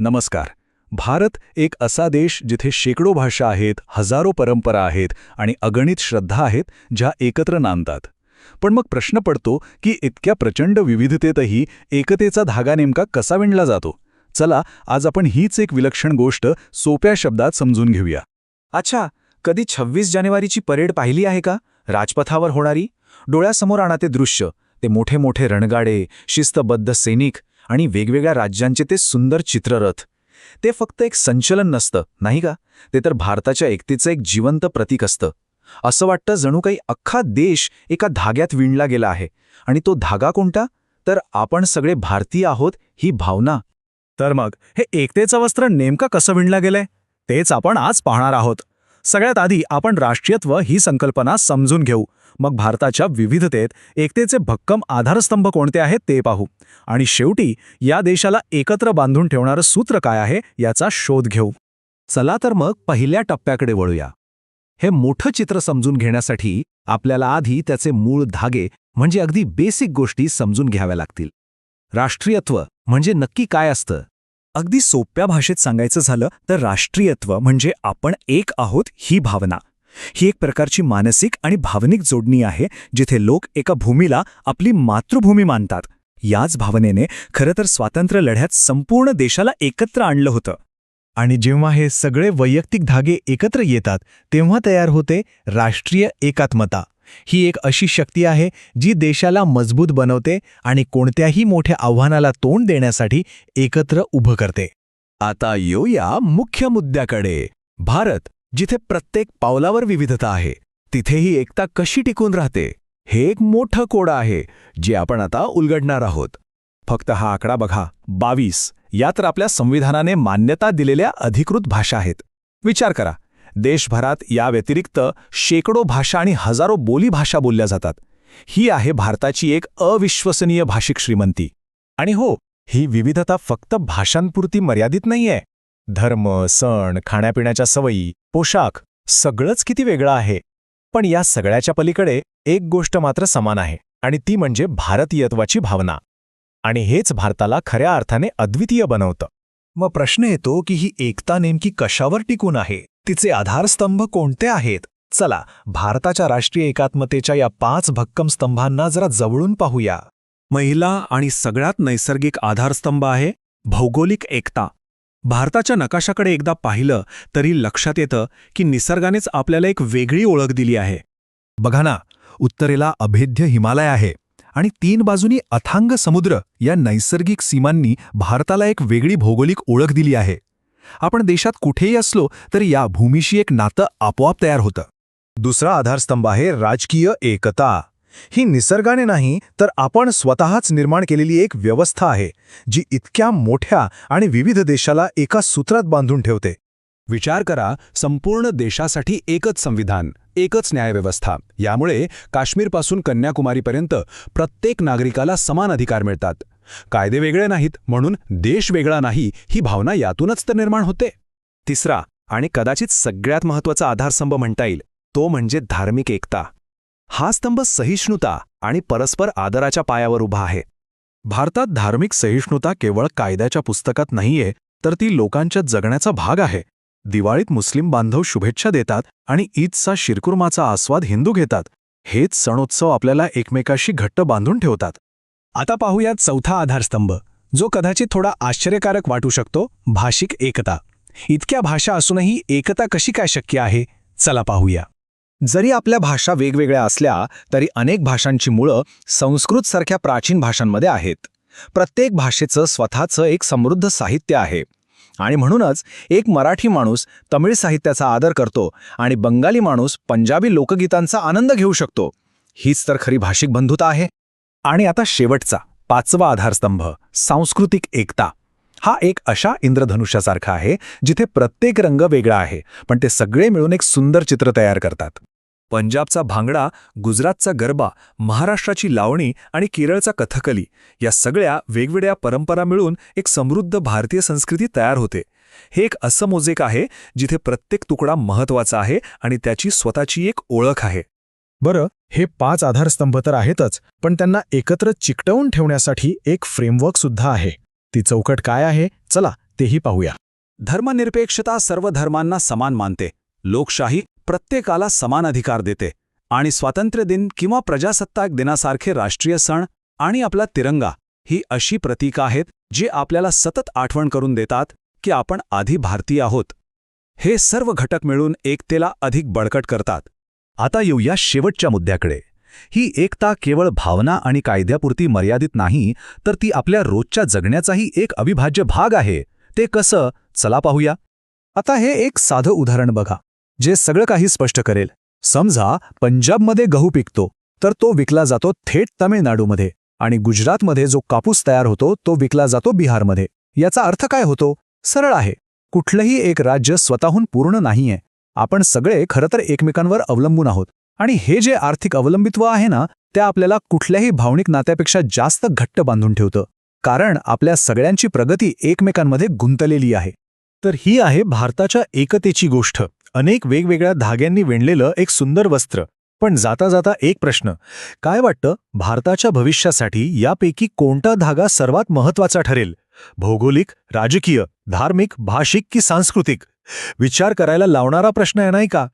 नमस्कार. भारत एक असा देश जिथे शेकडो भाषा आहेत, हजारो परंपरा आहेत आणि अगणित श्रद्धा आहेत ज्या एकत्र नांदतात. पण मग प्रश्न पडतो की इतक्या प्रचंड विविधतेतही एकतेचा धागा नेमका कसा विणला जातो? चला, आज आपण हीच एक विलक्षण गोष्ट सोप्या शब्दात समजून घेऊया. अच्छा, कधी 26 जानेवारीची परेड पाहिली आहे का? राजपथावर होणारी? डोळ्यासमोर आणा ते दृश्य, ते मोठे मोठे रणगाडे, शिस्तबद्ध सैनिक आणि वेगवेगळ्या राज्यांचे ते सुंदर चित्ररथ. ते फक्त एक संचलन नसतं, नाही का? ते तर भारताच्या एकतेचं एक जिवंत प्रतीक असतं. असं वाटतं जणू काही अख्खा देश एका धाग्यात विणला गेला आहे. आणि तो धागा कोणता? तर आपण सगळे भारतीय आहोत ही भावना. तर मग हे एकतेचं वस्त्र नेमकं कसं विणलं गेलंय तेच आपण आज पाहणार आहोत. सगळ्यात आधी आपण राष्ट्रीयत्व ही संकल्पना समजून घेऊ. मग भारताच्या विविधतेत एकतेचे भक्कम आधारस्तंभ कोणते आहेत ते पाहू. आणि शेवटी या देशाला एकत्र बांधून ठेवणारं सूत्र काय आहे याचा शोध घेऊ. चला तर मग पहिल्या टप्प्याकडे वळूया. हे मोठं चित्र समजून घेण्यासाठी आपल्याला आधी त्याचे मूळ धागे म्हणजे अगदी बेसिक गोष्टी समजून घ्याव्या लागतील. राष्ट्रीयत्व म्हणजे नक्की काय असतं? अगदी सोप्या भाषेत सांगायचं झालं तर राष्ट्रीयत्व म्हणजे आपण एक आहोत ही भावना. ही एक प्रकारची मानसिक आणि भावनिक जोडणी आहे जिथे लोक एका भूमीला आपली मातृभूमी मानतात. याच भावनेने खरं तर स्वातंत्र्य लढ्यात संपूर्ण देशाला एकत्र आणलं होतं. आणि जेव्हा हे सगळे वैयक्तिक धागे एकत्र येतात तेव्हा तयार होते राष्ट्रीय एकात्मता. ही एक अशी शक्ती आहे जी देशाला मजबूत बनवते आणि कोणत्याही मोठ्या आव्हानाला तोंड देण्यासाठी एकत्र उभं करते. आता येऊया मुख्य मुद्द्याकडे. भारत, जिथे प्रत्येक पावलावर विविधता आहे, तिथे ही एकता कशी टिकून राहते हे एक मोठं कोड आहे जे आपण आता उलगडणार आहोत. फक्त हा आकडा बघा, 22. या तर आपल्या संविधानाने मान्यता दिलेल्या अधिकृत भाषा आहेत. विचार करा, देशभरात या व्यतिरिक्त शेकडो भाषा आणि हजारो बोलीभाषा बोलल्या जातात. ही आहे भारताची एक अविश्वसनीय भाषिक श्रीमंती. आणि हो, ही विविधता फक्त भाषांपुरती मर्यादित नाहीये. धर्म, सण, खाण्यापिण्याच्या सवयी, पोशाख सगळंच किती वेगळं आहे. पण या सगळ्याच्या पलीकडे एक गोष्ट मात्र समान आहे आणि ती म्हणजे भारतीयत्वाची भावना. आणि हेच भारताला खऱ्या अर्थाने अद्वितीय बनवतं. मग प्रश्न येतो की ही एकता नेमकी कशावर टिकून आहे? तिचे आधारस्तंभ कोणते आहेत? चला, भारताच्या राष्ट्रीय एकात्मतेच्या या 5 भक्कम स्तंभांना जरा जवळून पाहूया. महिला आणि सगळ्यात नैसर्गिक आधारस्तंभ आहे भौगोलिक एकता. भारताच्या नकाशाकडे एकदा पाहिलं तरी लक्षात येतं की निसर्गानेच आपल्याला एक वेगळी ओळख दिली आहे. बघा ना, उत्तरेला अभेद्य हिमालय आहे आणि 3 बाजूनी अथांग समुद्र. या नैसर्गिक सीमांनी भारताला एक वेगळी भौगोलिक ओळख दिली आहे. आपण देशात कुठेही असलो तरी या भूमीशी एक नातं आपोआप तयार होतं. दुसरा आधारस्तंभ आहे राजकीय एकता. ही निसर्गाने नाही तर आपण स्वतःच निर्माण केलेली एक व्यवस्था आहे जी इतक्या मोठ्या आणि विविध देशाला एका सूत्रात बांधून ठेवते. विचार करा, संपूर्ण देशासाठी एकच संविधान, एकच न्यायव्यवस्था. यामुळे काश्मीरपासून कन्याकुमारीपर्यंत प्रत्येक नागरिकाला समान अधिकार मिळतात. कायदे वेगळे नाहीत म्हणून देश वेगळा नाही ही भावना यातूनच तर निर्माण होते. तिसरा आणि कदाचित सगळ्यात महत्त्वाचा आधारस्तंभ म्हणता येईल तो म्हणजे धार्मिक एकता. हा स्तंभ सहिष्णुता आणि परस्पर आदराच्या पायावर उभा आहे. भारतात धार्मिक सहिष्णुता केवळ कायद्याच्या पुस्तकात नाहीये, तर ती लोकांच्या जगण्याचा भाग आहे. दिवाळीत मुस्लिम बांधव शुभेच्छा देतात आणि ईदचा शिरकुर्माचा आस्वाद हिंदू घेतात. हेच सणोत्सव आपल्याला एकमेकाशी घट्ट बांधून ठेवतात. आता पाहूयात चौथा आधारस्तंभ, जो कदाचित थोडा आश्चर्यकारक वाटू शकतो, भाषिक एकता. इतक्या भाषा असूनही एकता कशी काय शक्य आहे? चला पाहूया. जरी आपल्या भाषा वेगवेगळ्या असल्या तरी अनेक भाषांची मुळं संस्कृतसारख्या प्राचीन भाषांमध्ये आहेत. प्रत्येक भाषेचं स्वतःचं एक समृद्ध साहित्य आहे. आणि म्हणूनच एक मराठी माणूस तमिळ साहित्याचा आदर करतो आणि बंगाली माणूस पंजाबी लोकगीतांचा आनंद घेऊ शकतो. हीच तर खरी भाषिक बंधुता आहे. आणि आता शेवटचा 5वा आधारस्तंभ, सांस्कृतिक एकता. हा एक अशा इंद्रधनुष्यासारखा आहे जिथे प्रत्येक रंग वेगळा आहे पण ते सगळे मिळून एक सुंदर चित्र तयार करतात. पंजाबचा भांगडा, गुजरातचा गरबा, महाराष्ट्राची लावणी आणि केरळचा कथकली या सगळ्या वेगवेगळ्या परंपरा मिळून एक समृद्ध भारतीय संस्कृती तयार होते. हे एक असं मोजेक आहे जिथे प्रत्येक तुकडा महत्त्वाचा आहे आणि त्याची स्वतःची एक ओळख आहे. बरं, हे 5 आधारस्तंभ तर आहेतच, पण त्यांना एकत्र चिकटवून ठेवण्यासाठी एक फ्रेमवर्क सुद्धा आहे. ती चौकट काय आहे? चला तेही पाहूया. धर्मनिरपेक्षता सर्व धर्मांना समान मानते, लोकशाही प्रत्येकाला समान अधिकार देते आणि स्वातंत्र्य दिन किंवा प्रजासत्ताक दिनासारखे राष्ट्रीय सण आणि आपला तिरंगा ही अशी प्रतीकं आहेत जी आपल्याला सतत आठवण करून देतात की आपण आधी भारतीय आहोत. हे सर्व घटक मिळून एकतेला अधिक बळकट करतात. आता येऊया शेवटच्या मुद्द्याकडे. ही एकता केवळ भावना आणि कायद्यापुरती मर्यादित नाही, तर ती आपल्या रोजच्या जगण्याचाही एक अविभाज्य भाग आहे. ते कसं? चला पाहूया. आता हे एक साधं उदाहरण बघा, जे सगळं काही स्पष्ट करेल. समजा पंजाबमध्ये गहू पिकतो, तर तो विकला जातो थेट तामिळनाडूमध्ये, आणि गुजरातमध्ये जो कापूस तयार होतो तो विकला जातो बिहारमध्ये. याचा अर्थ काय होतो? सरळ आहे. कुठलंही एक राज्य स्वतःहून पूर्ण नाहीये. आपण सगळे खरं तर एकमेकांवर अवलंबून आहोत, आणि हे जे आर्थिक अवलंबित्व आहे ना, ते आपल्याला कुठल्याही भावनिक नात्यापेक्षा जास्त घट्ट बांधून ठेवतं, कारण आपल्या सगळ्यांची प्रगती एकमेकांमध्ये गुंतलेली आहे. तर ही आहे भारताच्या एकतेची गोष्ट, अनेक वेगवेगळ्या धाग्यांनी विणलेलं एक सुंदर वस्त्र. पण जाता जाता एक प्रश्न, काय वाटतं, भारताच्या भविष्यासाठी यापैकी कोणता धागा सर्वात महत्त्वाचा ठरेल? भौगोलिक, राजकीय, धार्मिक, भाषिक की सांस्कृतिक? विचार करायला लावणारा प्रश्न आहे, नाही का?